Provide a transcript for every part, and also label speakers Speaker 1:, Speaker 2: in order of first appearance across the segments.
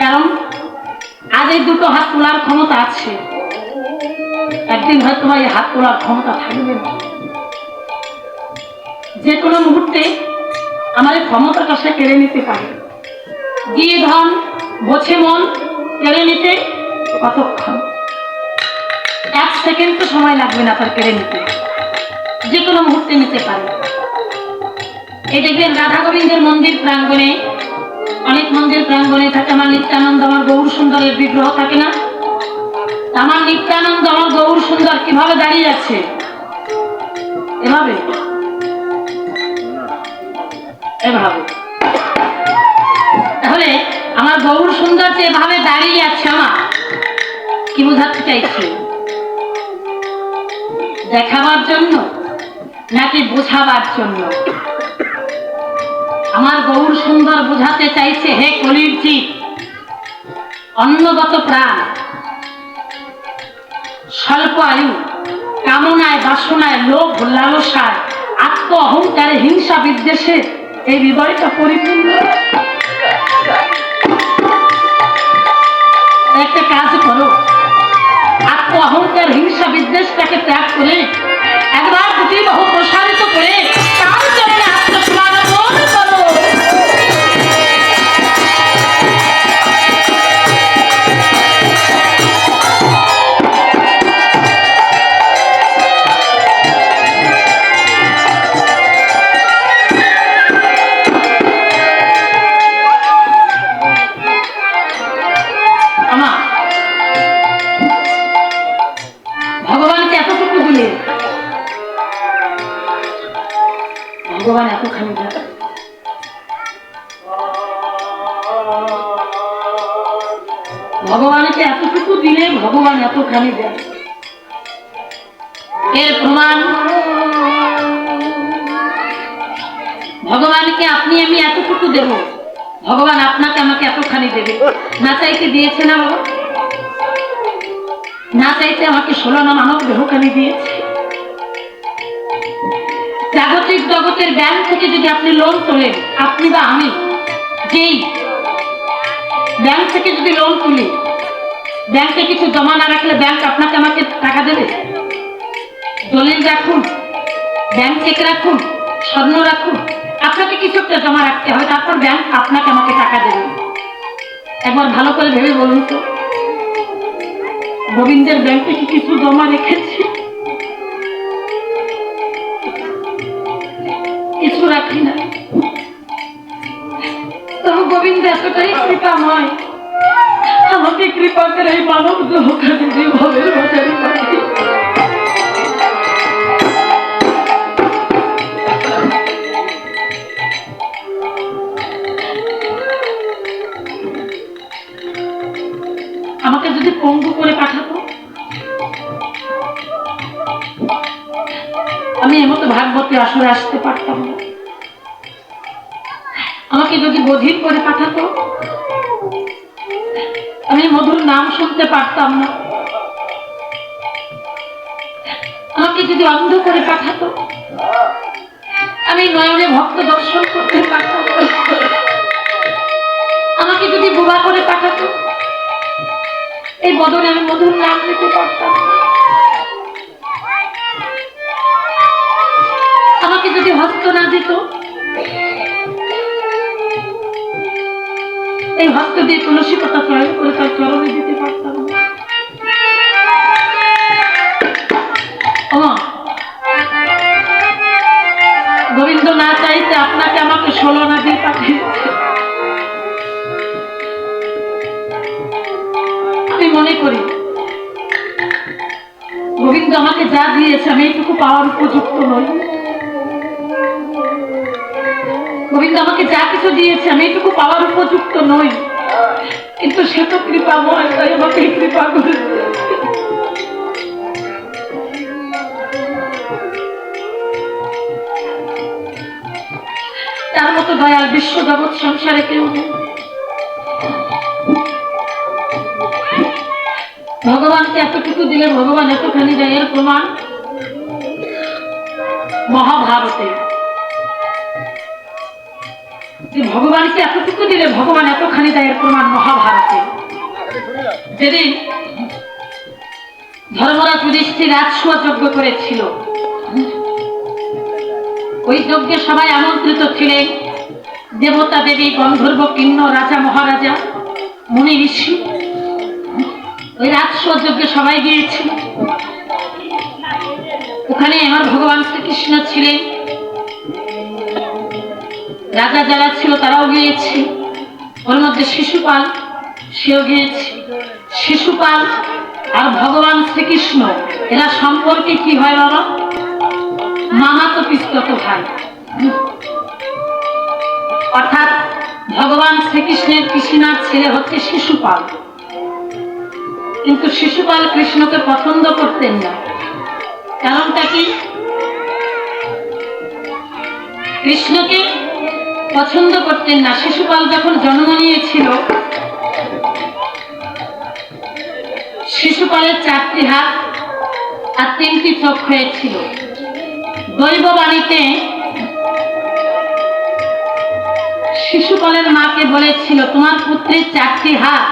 Speaker 1: কারণ আজ এই দুটো হাত তোলার ক্ষমতা আছে, একদিন হয়তো এই হাত তোলার ক্ষমতা থাকবে না। যে কোনো মুহূর্তে আমার এই ক্ষমতাটা সে কেড়ে নিতে পারে। দিয়ে ধন বোঝে মন কেড়ে নিতে কতক্ষণ? 1 সেকেন্ড তো সময় লাগবে না তার কেড়ে নিতে, যে কোনো মুহূর্তে নিতে পারে। এই দেখবেন রাধা গোবিন্দের মন্দির প্রাঙ্গণে, অনেক মন্দির প্রাঙ্গণে থাকে আমার নিত্যানন্দ, আমার গৌর সুন্দরের বিগ্রহ থাকে না? আমার নিত্যানন্দ, আমার গৌর সুন্দর কিভাবে দাঁড়িয়ে আছে? এভাবে এভাবে। তাহলে আমার গৌর সুন্দর যে এভাবে দাঁড়িয়ে আছে, আমার কি বোঝাতে চাইছে? দেখাবার জন্য নাকি বোঝাবার জন্য? আমার গৌর সুন্দর বোঝাতে চাইছে, হে কলির জীব, অন্নগত প্রাণ, স্বল্প আয়ু, কামনায় বাসনায় লোভ লালসায় আত্ম অহংকারে হিংসা বিদ্বেষে এই হৃদয়টা পরিপূর্ণ। একটা কাজ করো, আত্ম অহংকার হিংসা বিদ্বেষটাকে ত্যাগ করে একবার দুটি বাহু প্রসারিত করে তার চরণে আত্মসমর্পণ করো। ভগবান এতখানি দেয়, ভগবানকে এতটুকু দিলে ভগবান এতখানি দেয়। এর প্রমাণ ভগবানকে আপনি আমি এতটুকু দেব, ভগবান আপনাকে আমাকে এতখানি দেবে। না চাইতে দিয়েছে না বাবা? না চাইতে আমাকে 16 মানব দেহখানি দিয়েছে। জাগতিক জগতের ব্যাংক থেকে যদি আপনি লোন তোলেন, আপনি বা আমি যেই ব্যাংক থেকে যদি লোন তুলি, ব্যাংকে কিছু জমা না রাখলে ব্যাংক আপনাকে আমাকে টাকা দেবে? দলিল রাখুন, ব্যাংক চেক রাখুন, স্বর্ণ রাখুন, আপনাকে কিছু একটা জমা রাখতে হবে, তারপর ব্যাংক আপনাকে আমাকে টাকা দেবে। একবার ভালো করে ভেবে বলুন তো, গোবিন্দের ব্যাংকে কি কিছু জমা রেখেছি? কিছু রাখি না। তবে গোবিন্দ এতটাই কৃপাময়, আমাকে কৃপা করে এই মানব দেহখানি জীবনের বাজারে পাঠিয়ে আমাকে যদি পঙ্গু করে পাঠাতো, আমি এমতো ভাগবতী আসরে আসতে পারতাম না। আমাকে যদি বধির করে পাঠাতো, আমি মধুর নাম শুনতে পারতাম না। আমাকে যদি অন্ধ করে পাঠাতো, আমি নয়নে ভক্ত দর্শন করতে পারতাম না। আমাকে যদি বোবা করে পাঠাতো, এই বদনে আমি মধুর নাম নিতে পারতাম না। আমাকে যদি হস্ত না দিত, এই হস্ত দিয়ে তুলসী পাতা চয়ন করে তার চরণে দিতে পারতাম না। গোবিন্দ না চাইতে আপনাকে আমাকে 16 না দিয়ে পাঠিয়েছে। আমি মনে করি গোবিন্দ আমাকে যা দিয়েছে আমি এইটুকু পাওয়ার উপযুক্ত নই। গোবিন্দ আমাকে যা কিছু দিয়েছে আমি এইটুকু পাওয়ার উপযুক্ত নই, কিন্তু সে তো কৃপাময়, তাই আমাকে কৃপা করেছে। তার মতো দয়াল বিশ্ব জগৎ সংসারে কেউ নেই। ভগবানকে এতটুকু দিলে ভগবান এতখানি দেয়। এর প্রমাণ মহাভারতে যে ভগবানকে এতটুকু দিলে ভগবান এতখানি দেয়, এর প্রমাণ মহাভারতে। যেদিন ধর্মরাজ যুধিষ্ঠির রাজসূয় যজ্ঞ করেছিল, ওই যজ্ঞে সবাই আমন্ত্রিত ছিলেন, দেবতা দেবী, গন্ধর্ব, কিন্নর, রাজা মহারাজা, মুনি ঋষি। ওই রাজসূয় যজ্ঞে সবাই গিয়েছিল। ওখানে আমার ভগবান শ্রীকৃষ্ণ ছিলেন, রাজা যারা ছিল তারাও গিয়েছে, ওর মধ্যে শিশুপাল সেও গিয়েছে। শিশুপাল আর ভগবান শ্রীকৃষ্ণ এরা সম্পর্কে কি হয় বাবা? মামাতো পিস্তত ভাই। অর্থাৎ ভগবান শ্রীকৃষ্ণের পিসিমার ছেলে হচ্ছে শিশুপাল। কিন্তু শিশুপাল কৃষ্ণকে পছন্দ করতেন না। কারণটা কি? কৃষ্ণকে পছন্দ করতেন না। শিশুপাল যখন জন্ম নিয়েছিল, শিশুপালের 4টি হাত আর 3টি চোখ হয়েছিল। দৈববাণীতে শিশুপালের মাকে বলেছিল, তোমার পুত্রের 4টি হাত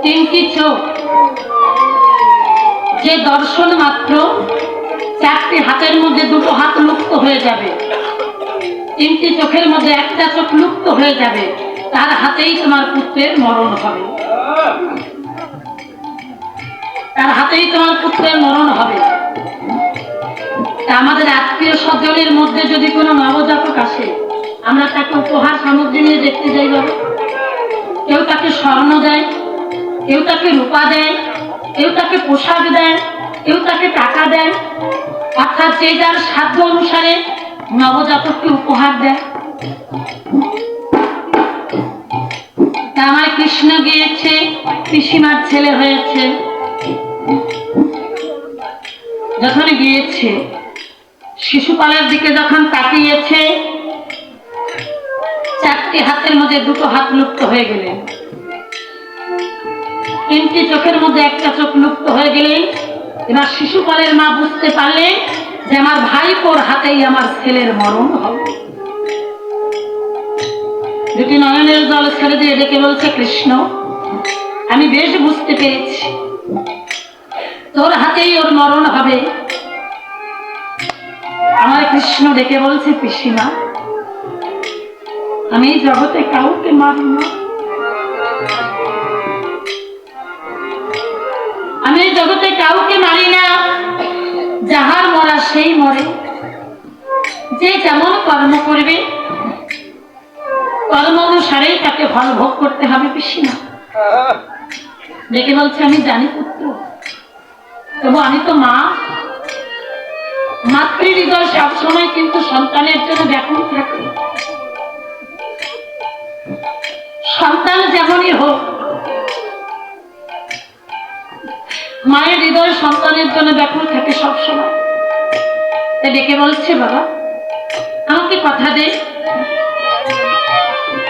Speaker 1: 3টি চোখ, যে দর্শন মাত্র 4টি হাতের মধ্যে 2টো হাত লুপ্ত হয়ে যাবে, 3টি চোখের মধ্যে 1টা চোখ লুপ্ত হয়ে যাবে, তার হাতেই তোমার পুত্রের মরণ হবে। তার হাতেই তোমার পুত্রের মরণ হবে। তা আমাদের আত্মীয় স্বজনের মধ্যে যদি কোনো নবজাতক আসে, আমরা তাকে উপহার সামগ্রী নিয়ে দেখতে যাই বাবা। কেউ তাকে স্বর্ণ দেয়, কেউ তাকে রূপা দেয়, কেউ তাকে পোশাক দেয়, কেউ তাকে টাকা দেয়। অর্থাৎ যে যার সাধ্য অনুসারে নবজাতককে উপহার দেয়। তা আমার কৃষ্ণ গিয়েছে, পিসিমার ছেলে হয়েছে। যখন গিয়েছে, শিশুপালের দিকে যখন তাকিয়েছে, 4টি হাতের মধ্যে 2টো হাত লুপ্ত হয়ে গেলেন, 3টি চোখের মধ্যে 1টা চোখ লুপ্ত হয়ে গেলেন। এবার শিশুপালের মা বুঝতে পারলেন যে আমার ভাইপোর হাতেই আমার ছেলের মরণ হবে। দুটি নয়নের জল ছেড়ে দিয়ে ডেকে বলছে, কৃষ্ণ, আমি বেশ বুঝতে পেরেছি তোর হাতেই ওর মরণ হবে। আমার কৃষ্ণ ডেকে বলছে, পিসিমা, আমি জগতে কাউকে মারি না, আমি জগতে কাউকে মারি না। যাহার মরা সেই মরে, যে যেমন কর্ম করবে কর্ম অনুসারেই তাকে ফল ভোগ করতে হবে। পিসিমা ডেকে বলছে, আমি জানি পুত্র, তবু আমি তো মা। মাতৃ হৃদয় সবসময় কিন্তু সন্তানের জন্য ব্যাকুল থাকে। সন্তান যেমনই হোক, মায়ের হৃদয় সন্তানের জন্য ব্যাকুল থাকে সবসময়। ডেকে বলছে, বাবা আমাকে কথা দে,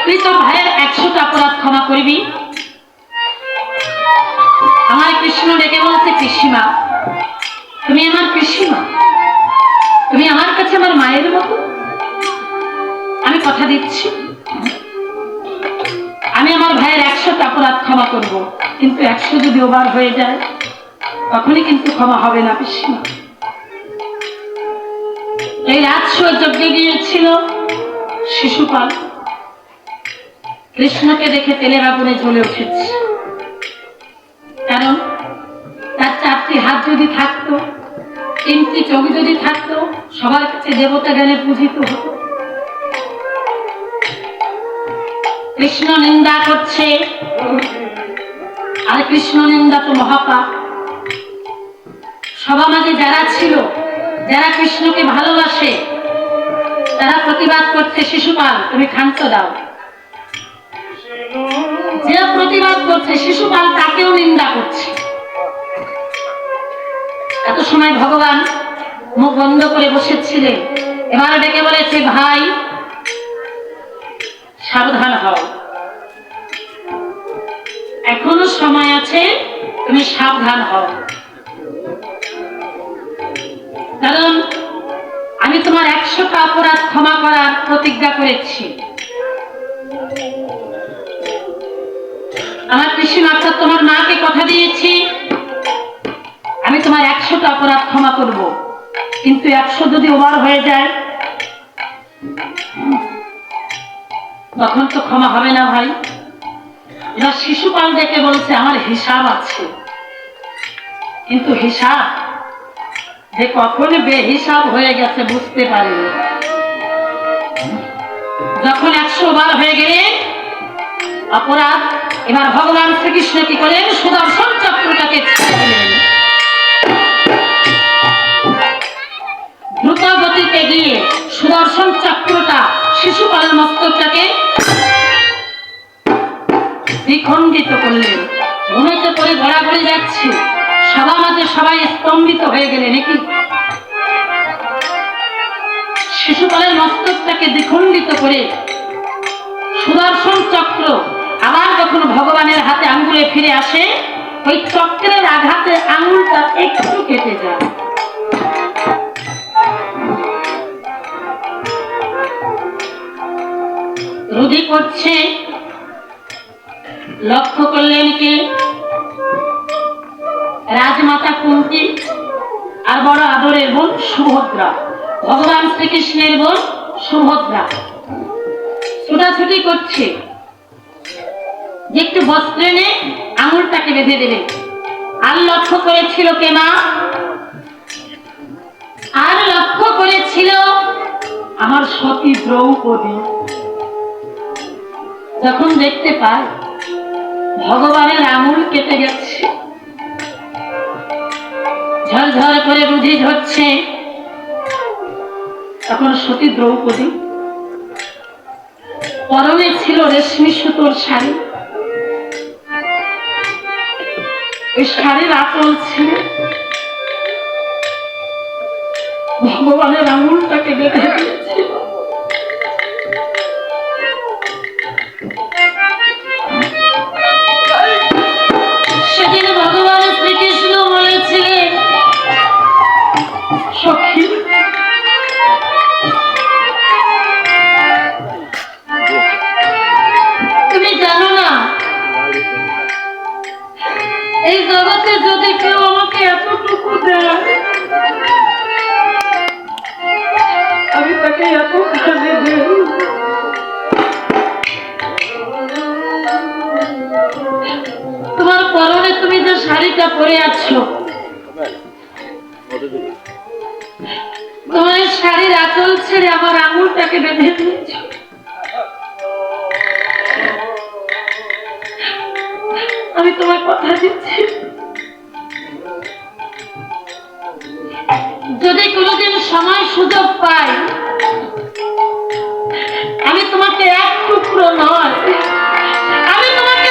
Speaker 1: তুই তোর ভাইয়ের 100টা অপরাধ ক্ষমা করবি। আমার কৃষ্ণ ডেকে বলছে, পিসিমা, তুমি আমার পিসিমা, তুমি আমার কাছে আমার মায়ের মতো। আমি কথা দিচ্ছি, আমি আমার ভাইয়ের 100টা অপরাধ ক্ষমা করব, কিন্তু 100 যদি ওভার হয়ে যায় তখনই কিন্তু ক্ষমা হবে না। পিসিমা এই রাজসূয় যজ্ঞে গিয়েছিল শিশুপাল, কৃষ্ণকে দেখে তেলের আগুনে জ্বলে উঠেছে। কারণ তার 4টি হাত যদি থাকতো, 3টি চোখ যদি থাকতো, সবার কাছে দেবতা জ্ঞানে পূজিত হতো। কৃষ্ণ নিন্দা করছে, আর কৃষ্ণ নিন্দা তো মহাপাপ। সবার মাঝে যারা ছিল, যারা কৃষ্ণকে ভালোবাসে, তারা প্রতিবাদ করছে, শিশুপাল তুমি ক্ষান্ত দাও। যে প্রতিবাদ করছে শিশুপাল, তাকেও নিন্দা করছে। এত সময় ভগবান মুখ বন্ধ করে বসেছিলেন। এবার ডেকে বলেছে, ভাই সাবধান হও, এখনো সময় আছে, তুমি সাবধান হও। কারণ আমি তোমার 100টা অপরাধ ক্ষমা করার প্রতিজ্ঞা করেছি। আমার পিসিমা অর্থাৎ তোমার মাকে কথা দিয়েছি আমি তোমার 100টা অপরাধ ক্ষমা করব, কিন্তু 100 যদি ওভার হয়ে যায় তখন তো ক্ষমা হবে না ভাই। এবার শিশুপাল ডেকে বলছে আমার হিসাব আছে, কিন্তু হিসাব যে কখন বেহিসাব হয়ে গেছে বুঝতে পারেনি। যখন 100 বার হয়ে গেলে অপরাধ, এবার ভগবান শ্রীকৃষ্ণ কি করেন, সুদর্শন চক্রটাকে ছেড়ে দিলেন। দ্রুত গতিতে গিয়ে সুদর্শন চক্রটা শিশুপালের মস্তকটাকে দ্বিখণ্ডিত করলেন। ঘুমেতে পড়ে ঘোরাঘুরি যাচ্ছে, সবার মাঝে সবাই স্তম্ভিত হয়ে গেলেন। নাকি শিশুপালের মস্তকটাকে দ্বিখণ্ডিত করে সুদর্শন চক্র আবার যখন ভগবানের হাতে আঙ্গুলে ফিরে আসে, ওই চক্রের আঘাতে আঙ্গুলটা একটু কেটে যায়। রুধি করছে, লক্ষ্য করলেন কে, রাজমাতা কুন্তী আর বড় আদরের বোন সুভদ্রা, ভগবান শ্রীকৃষ্ণের বোন সুভদ্রা ছুটাছুটি করছে যে একটু বস্ত্র এনে আঙুলটাকে বেঁধে দেবে। আর লক্ষ্য করেছিল কে মা, আর লক্ষ্য করেছিল আমার সতী দ্রৌপদী। যখন দেখতে পায় ভগবানের আঙুল কেটে গেছে, ঝরঝর করে রুধি ঝরছে, তখন সতী দ্রৌপদী পরনে ছিল রেশমি সুতোর শাড়ি, ওই শাড়ির আঁচল ছিল ভগবানের আঙুলটাকে বেঁধে দিয়েছিল। সেদিন ভগবান শ্রীকৃষ্ণ বলেছিলেন সখী তুমি জানো না এই জগতে যদি কেউ আমাকে এতটুকু দেয় আমি তাকে এতখানি দেব। তোমার পরনে তুমি যে শাড়িটা পরে আছো, তোমার শাড়ির আঁচল ছেড়ে আমার আঙুলটাকে বেঁধে দিয়েছ। আমি তোমার কথা দিচ্ছি, যদি কোনোদিন সময় সুযোগ পাই আমি তোমাকে এক টুকরো নয়, আমি তোমাকে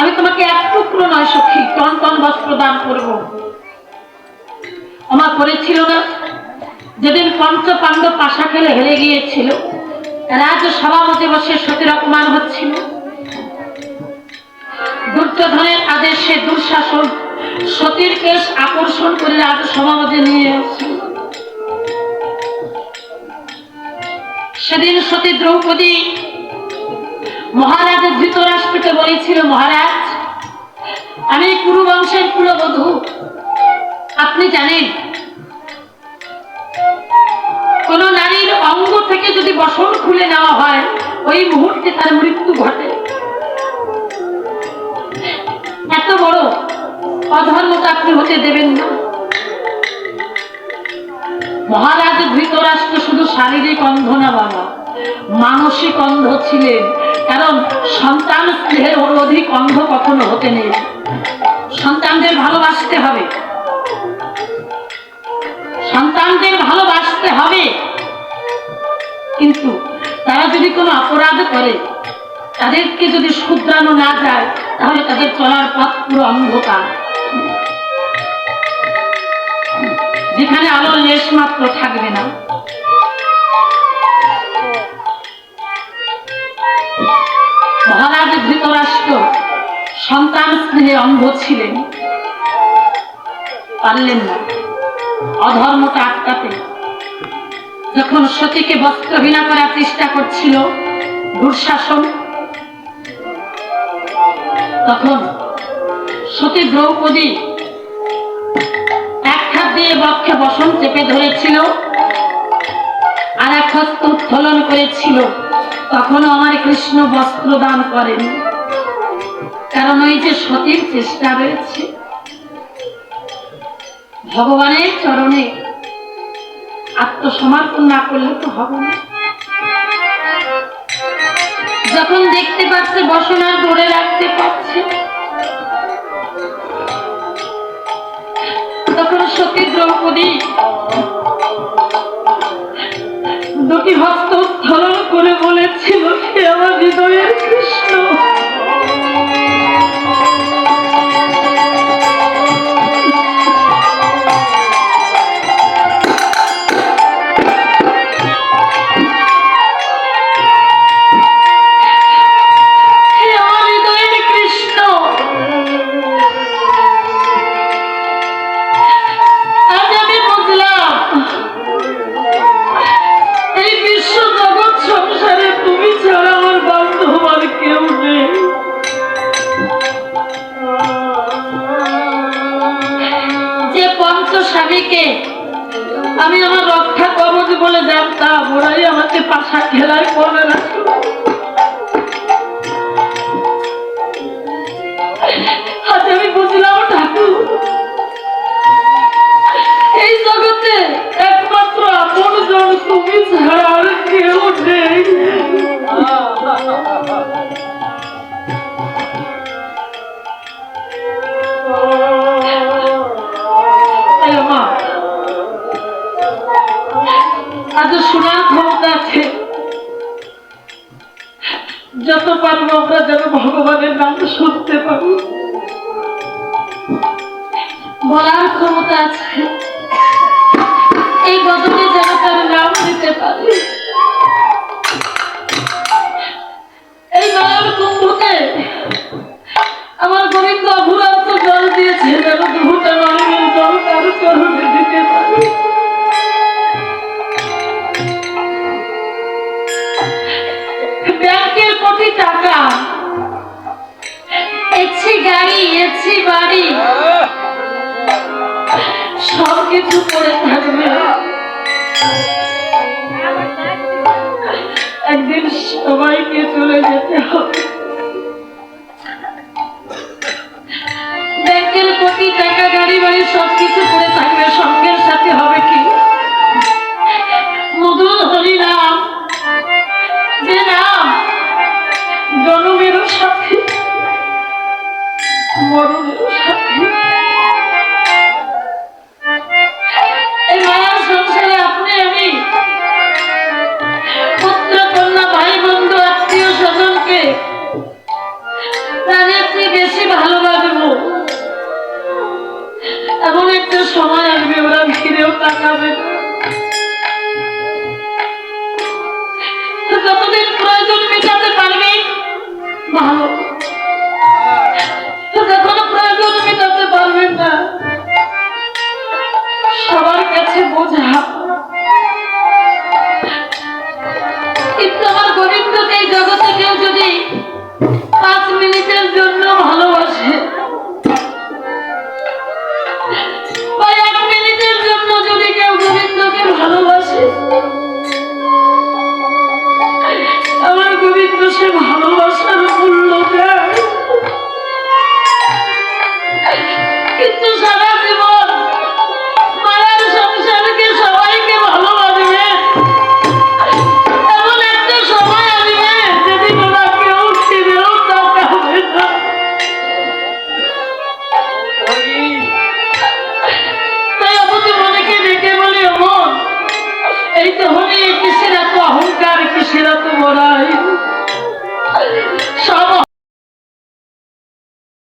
Speaker 1: আমি তোমাকে এক টুকরো নয় সখী টন টন বস্ত্র দান করবো। আমার করেছিল না যেদিন পঞ্চ পাণ্ডব পাশা খেলে হেরে গিয়েছিল, রাজ সভাপতি বসে সতীর অপমান হচ্ছিল, দুর্যোধনের আদেশে দুঃশাসন সতীর কেশ আকর্ষণ করে রাজ সভাপতি নিয়ে আসছিল। সেদিন সতী দ্রৌপদী মহারাজ ধৃতরাষ্ট্রকে বলেছিল, মহারাজ আমি কুরু বংশের কুলবধূ, আপনি জানেন কোন নারীর অঙ্গ থেকে যদি বসন খুলে নেওয়া হয় ওই মুহূর্তে তার মৃত্যু ঘটে। এত বড় অধর্মতা আপনি হতে দেবেন না। মহারাজ ধৃতরাষ্ট্র শুধু শারীরিক অন্ধ না বাবা, মানসিক অন্ধ ছিলেন, কারণ সন্তান স্নেহের অধিক অন্ধ কখনো হতে নেই। সন্তানদের ভালোবাসতে হবে, সন্তানদের ভালোবাসতে হবে, কিন্তু তারা যদি কোনো অপরাধ করে তাদেরকে যদি শুধরানো না যায় তাহলে তাদের চলার পথ পুরো অন্ধকার, যেখানে আলোর লেশ মাত্র থাকবে না। মহারাজ ধৃতরাষ্ট্র সন্তান স্নেহে অন্ধ ছিলেন, পারলেন না অধর্মটা আটকাতে। যখন সতীকে বস্ত্রহীনা করার চেষ্টা করছিল দুঃশাসন, তখন সতী দ্রৌপদী এক হাত দিয়ে বক্ষে বসন চেপে ধরেছিল, আর এক হস্ত উত্তোলন করেছিল। তখনও আমার কৃষ্ণ বস্ত্র দান করেন, কারণ ওই যে সতীর চেষ্টা রয়েছে। ভগবানের চরণে আত্মসমর্পণ না করলে তো হবে না। যখন দেখতে পাচ্ছে বসন আর ধরে রাখতে পারছে, তখন সতী দ্রৌপদী দুটি হস্ত উত্তোলন করে বলেছিল, সে আমার হৃদয়ের কৃষ্ণ। আমি আমার রক্ষা কবচ বলে জানতাম, ওরাই আমাকে পাশা খেলায় করে রাখলো। আজ আমি বুঝলাম ঠাকুর, এই জগতে একমাত্র আপন জন তুমি ছাড়া আর কেউ নেই। আজ শোনার ক্ষমতা আছে, যত পারবো আমরা যেন ভগবানের নাম শুনতে পারি। বলার ক্ষমতা আছে, এই বদলে যেন তার নাম নিতে পারি। এই নয়ন কুম্ভকে আমার গোবিন্দ অভুরান্ত জল দিয়েছে, যেন দুটা নয়নের জল তার চরণে দিতে পারি। ব্যাংকের কোটি টাকা, এছি গাড়ি, এছি বাড়ি, সবকিছু পড়ে থাকবে, একদিন সবাইকে চলে যেতে হবে। ব্যাংকের কোটি টাকা, গাড়ি বাড়ি সবকিছু পড়ে থাকবে, সঙ্গের সাথে হবে কি মধুর হরিনাম, যে নাম জনমেরও সাথে মরণেরও সাথে। এই মায়ার সংসারে আপনি আমি পুত্র কন্যা ভাই বন্ধু আত্মীয় স্বজনকে তাদের চেয়ে বেশি ভালোবাসবো, এমন একটা সময় আসবে ওরা ফিরেও তাকাবে। যতদিন প্রয়োজন মেটাতে পারবে ভালো।